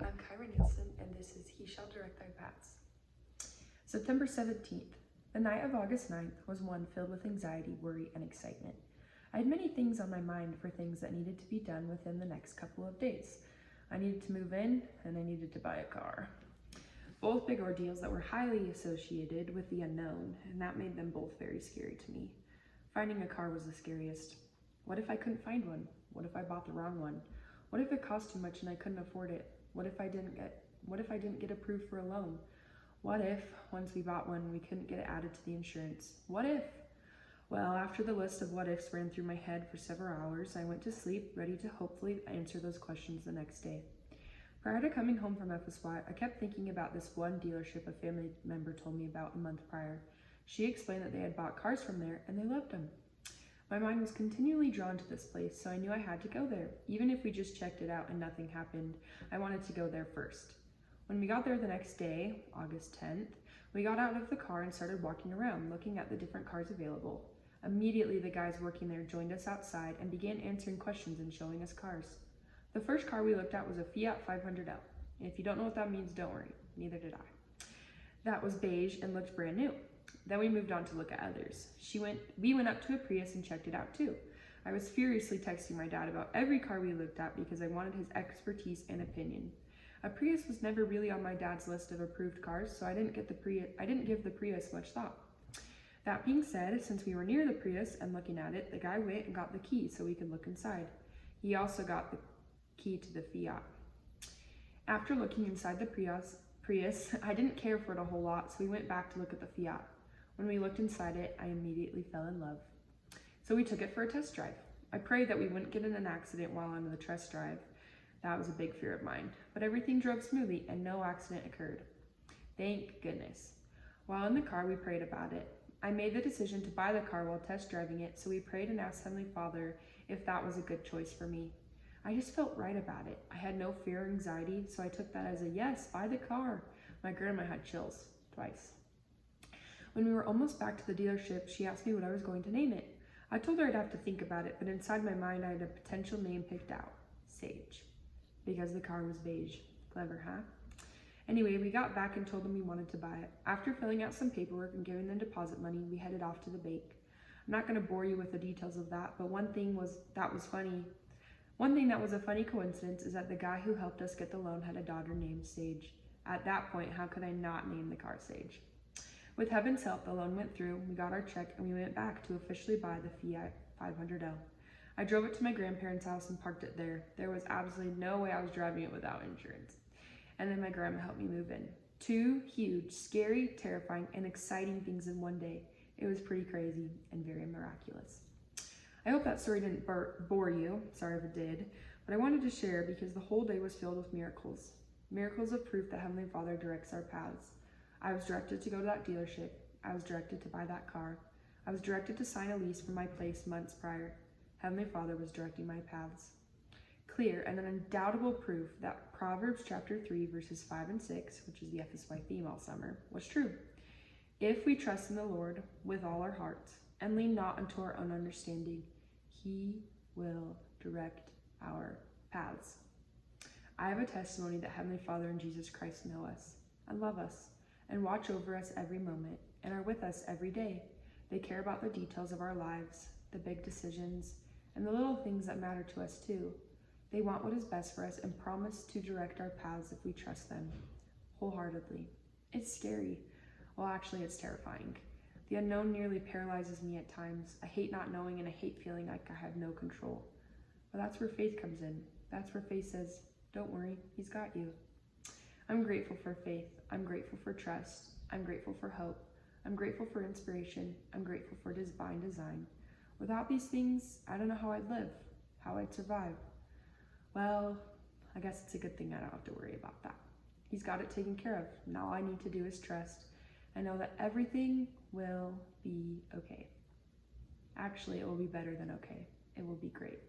I'm Kyra Nielsen, and this is He Shall Direct Thy Paths. September 17th. The night of August 9th was one filled with anxiety, worry, and excitement. I had many things on my mind for things that needed to be done within the next couple of days. I needed to move in, and I needed to buy a car. Both big ordeals that were highly associated with the unknown, and that made them both very scary to me. Finding a car was the scariest. What if I couldn't find one? What if I bought the wrong one? What if it cost too much and I couldn't afford it? What if I didn't get approved for a loan? What if, once we bought one, we couldn't get it added to the insurance? What if? Well, after the list of what ifs ran through my head for several hours, I went to sleep, ready to hopefully answer those questions the next day. Prior to coming home from FSY, I kept thinking about this one dealership a family member told me about a month prior. She explained that they had bought cars from there and they loved them. My mind was continually drawn to this place, so I knew I had to go there. Even if we just checked it out and nothing happened, I wanted to go there first. When we got there the next day, August 10th, we got out of the car and started walking around, looking at the different cars available. Immediately, the guys working there joined us outside and began answering questions and showing us cars. The first car we looked at was a Fiat 500L. If you don't know what that means, don't worry. Neither did I. That was beige and looked brand new. Then we moved on to look at others. We went up to a Prius and checked it out too. I was furiously texting my dad about every car we looked at because I wanted his expertise and opinion. A Prius was never really on my dad's list of approved cars, so I didn't give the Prius much thought. That being said, since we were near the Prius and looking at it, the guy went and got the key so we could look inside. He also got the key to the Fiat. After looking inside the Prius, I didn't care for it a whole lot, so we went back to look at the Fiat. When we looked inside it, I immediately fell in love. So we took it for a test drive. I prayed that we wouldn't get in an accident while on the test drive. That was a big fear of mine. But everything drove smoothly and no accident occurred. Thank goodness. While in the car, we prayed about it. I made the decision to buy the car while test driving it, so we prayed and asked Heavenly Father if that was a good choice for me. I just felt right about it. I had no fear or anxiety, so I took that as a yes, buy the car. My grandma had chills twice. When we were almost back to the dealership, she asked me what I was going to name it. I told her I'd have to think about it, but inside my mind I had a potential name picked out, Sage, because the car was beige. Clever, huh? Anyway, we got back and told them we wanted to buy it. After filling out some paperwork and giving them deposit money, we headed off to the bank. I'm not going to bore you with the details of that, but one thing that was a funny coincidence is that the guy who helped us get the loan had a daughter named Sage. At that point, how could I not name the car Sage? With heaven's help, the loan went through, we got our check, and we went back to officially buy the Fiat 500L. I drove it to my grandparents' house and parked it there. There was absolutely no way I was driving it without insurance. And then my grandma helped me move in. 2 huge, scary, terrifying, and exciting things in one day. It was pretty crazy and very miraculous. I hope that story didn't bore you. Sorry if it did. But I wanted to share because the whole day was filled with miracles. Miracles of proof that Heavenly Father directs our paths. I was directed to go to that dealership. I was directed to buy that car. I was directed to sign a lease for my place months prior. Heavenly Father was directing my paths. Clear and an undoubtable proof that Proverbs chapter 3 verses 5 and 6, which is the FSY theme all summer, was true. If we trust in the Lord with all our hearts and lean not unto our own understanding, He will direct our paths. I have a testimony that Heavenly Father and Jesus Christ know us and love us and watch over us every moment and are with us every day. They care about the details of our lives, the big decisions, and the little things that matter to us too. They want what is best for us and promise to direct our paths if we trust them wholeheartedly. It's scary. Well, actually, it's terrifying. The unknown nearly paralyzes me at times. I hate not knowing and I hate feeling like I have no control. But that's where faith comes in. That's where faith says, don't worry, He's got you. I'm grateful for faith. I'm grateful for trust. I'm grateful for hope. I'm grateful for inspiration. I'm grateful for divine design. Without these things, I don't know how I'd live, how I'd survive. Well, I guess it's a good thing I don't have to worry about that. He's got it taken care of. Now all I need to do is trust and know that everything will be okay. Actually, it will be better than okay. It will be great.